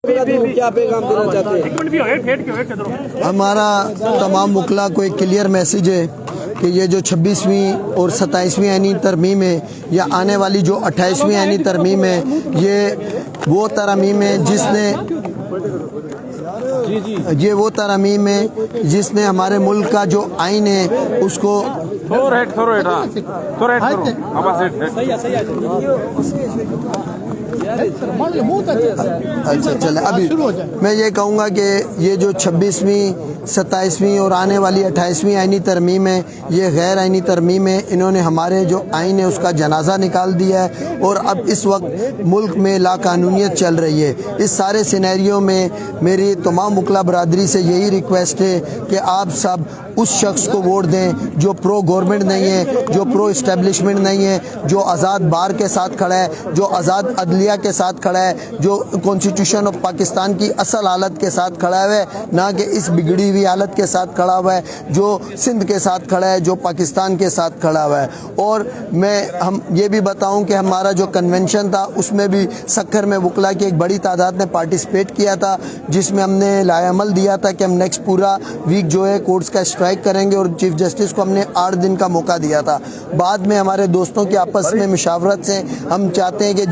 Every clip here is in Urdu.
کیا پیغام دینا چاہتے ہیں؟ ہمارا تمام وکلاء کو ایک کلیئر میسیج ہے کہ یہ جو 26ویں اور 27ویں آئینی ترمیم ہے یا آنے والی جو 28ویں آئینی ترمیم ہے، یہ وہ ترمیم ہے جس نے ہمارے ملک کا جو آئین ہے اس کو اچھا چلے ابھی میں یہ کہوں گا کہ یہ جو 26ویں 27ویں اور آنے والی 28ویں آئینی ترمیم ہے یہ غیر آئینی ترمیم ہے. انہوں نے ہمارے جو آئین ہے اس کا جنازہ نکال دیا ہے اور اب اس وقت ملک میں لا قانونیت چل رہی ہے. اس سارے سینیریو میں میری تمام وکلا برادری سے یہی ریکویسٹ ہے کہ آپ سب اس شخص کو ووٹ دیں جو پرو گورنمنٹ نہیں ہے، جو پرو اسٹیبلشمنٹ نہیں ہے، جو آزاد بار کے ساتھ کھڑا ہے، جو آزاد عدلیہ کے ساتھ کھڑا ہے، جو کانسٹیٹیوشن آف پاکستان کی اصل حالت کے ساتھ کھڑا ہے، نہ کہ اس بگڑی ہوئی حالت کے ساتھ کھڑا ہوا ہے، جو سندھ کے ساتھ کھڑا ہے، جو پاکستان کے ساتھ کھڑا ہوا ہے. اور ہم یہ بھی بتاؤں کہ ہمارا جو کنونشن تھا اس میں بھی سکھر میں وکلا کی ایک بڑی تعداد نے پارٹیسپیٹ کیا تھا، جس میں ہم نے لائے عمل دیا تھا کہ ہم نیکسٹ پورا ویک جو ہے کورٹس کا اسٹرائک کریں گے اور چیف جسٹس کو ہم نے 8 دن کا موقع دیا تھا. بعد میں ہمارے دوستوں کی آپس میں مشاورت سے ہم چاہتے ہیں کہ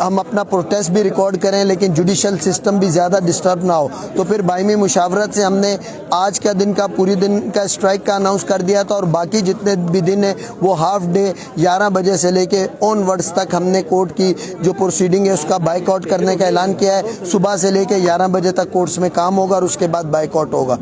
ہم اپنا پروٹیسٹ بھی ریکارڈ کریں لیکن جوڈیشل سسٹم بھی زیادہ ڈسٹرب نہ ہو. تو پھر باہمی مشاورت سے ہم نے آج کا دن کا پوری دن کا اسٹرائک کا اناؤنس کر دیا تھا اور باقی جتنے بھی دن ہیں وہ ہاف ڈے 11 بجے سے لے کے آن ورڈز تک ہم نے کورٹ کی جو پروسیڈنگ ہے اس کا بائیک آؤٹ کرنے کا اعلان کیا ہے. صبح سے لے کے 11 بجے تک کورٹس میں کام ہوگا اور اس کے بعد بائیک آؤٹ ہوگا.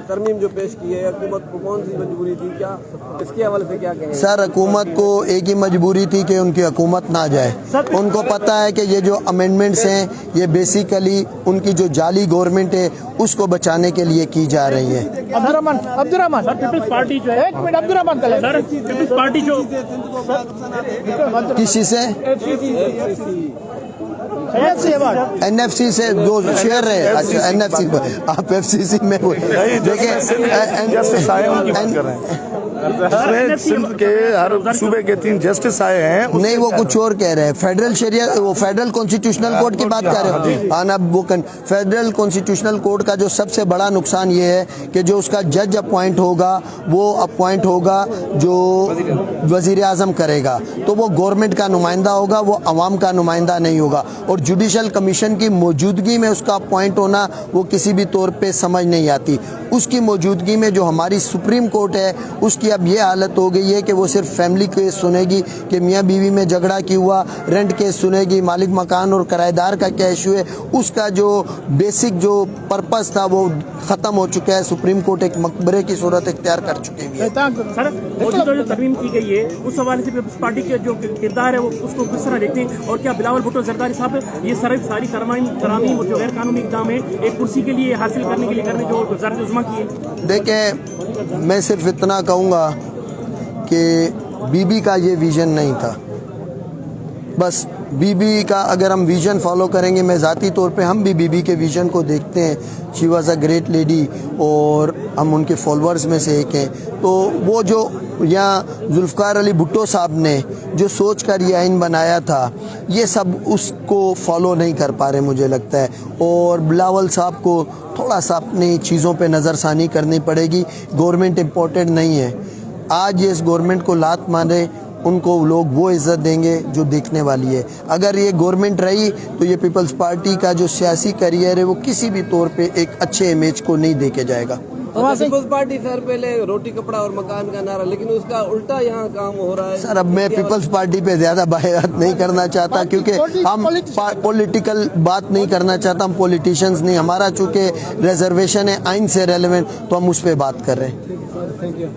ترمیم جو پیش کی ہے حکومت کو کون سی مجبوری تھی، کیا اس کے حوالے سے کیا کہیں؟ سر حکومت کو ایک ہی مجبوری تھی کہ ان کی حکومت نہ جائے. ان کو پتہ ہے کہ یہ جو امینڈمنٹس ہیں یہ بیسیکلی ان کی جو جعلی گورنمنٹ ہے اس کو بچانے کے لیے کی جا رہی ہے. عبدالرحمان پیپلز پارٹی جو ہے پیپلز پارٹی جو کسی سے این ایف سی سے جو شیئر ہے. اچھا این ایف سی آپ ایف سی سی میں دیکھیں سندھ کے ہر صوبے کے 3 جسٹس آئے ہیں. نہیں وہ کچھ اور کہہ رہے ہیں. فیڈرل شریعت وہ فیڈرل کانسٹیٹیوشنل کورٹ کی بات کر رہے ہیں. اب وہ فیڈرل کانسٹیٹیوشنل کورٹ کا جو سب سے بڑا نقصان یہ ہے کہ جو اس کا جج اپوائنٹ ہوگا وہ اپوائنٹ ہوگا جو وزیر اعظم کرے گا، تو وہ گورنمنٹ کا نمائندہ ہوگا، وہ عوام کا نمائندہ نہیں ہوگا. اور جوڈیشل کمیشن کی موجودگی میں اس کا اپوائنٹ ہونا وہ کسی بھی طور پہ سمجھ نہیں آتی. اس کی موجودگی میں جو ہماری سپریم کورٹ ہے اس کی اب یہ حالت ہو گئی ہے کہ وہ صرف فیملی کیس سنے گی کہ میاں بیوی میں جھگڑا کیوں ہوا، رینٹ کیس سنے گی، مالک مکان اور کرایہ دار کا کیا ایشو ہے. اس کا جو بیسک جو پرپس تھا وہ ختم ہو چکا ہے. سپریم کورٹ ایک مقبرے کی صورت اختیار کر چکی ہے. سر موجودہ جو ترمیم کی گئی ہے اس حوالے سے پیپلز پارٹی کے جو کردار ہے وہ اس کو کس طرح دیکھتے ہیں، اور کیا بلاول بھٹو زرداری صاحب یہ ساری ترامیم اور جو غیر قانونی اقدام ہے ایک کرسی کے لیے حاصل کرنے کے لیے کرنے جو وزارت عظمیٰ کی ہے؟ دیکھیں میں صرف اتنا کہوں گا کہ بی بی کا یہ ویژن نہیں تھا. بس بی بی کا اگر ہم ویژن فالو کریں گے، میں ذاتی طور پہ ہم بھی بی بی کے ویژن کو دیکھتے ہیں. She was a great lady اور ہم ان کے فالوورز میں سے ایک ہیں. تو وہ جو یہاں ذوالفقار علی بھٹو صاحب نے جو سوچ کر یہ آئین بنایا تھا یہ سب اس کو فالو نہیں کر پا رہے مجھے لگتا ہے. اور بلاول صاحب کو تھوڑا سا اپنی چیزوں پہ نظر ثانی کرنی پڑے گی. گورنمنٹ امپورٹنٹ نہیں ہے. آج یہ اس گورنمنٹ کو لات مارے ان کو لوگ وہ عزت دیں گے جو دیکھنے والی ہے. اگر یہ گورنمنٹ رہی تو یہ پیپلز پارٹی کا جو سیاسی کریئر ہے وہ کسی بھی طور پہ ایک اچھے امیج کو نہیں دے کے جائے گا. پیپلز پارٹی سر پہلے روٹی کپڑا اور مکان کا نعرہ، لیکن اس کا الٹا یہاں کام ہو رہا ہے. سر اب میں پیپلز پارٹی پہ زیادہ بحث نہیں کرنا چاہتا کیونکہ ہم پولیٹیکل بات نہیں کرنا چاہتا. ہم پولیٹیشنز نہیں، ہمارا چونکہ ریزرویشن ہے آئین سے ریلیونٹ تو ہم اس پہ بات کر رہے ہیں. Thank you.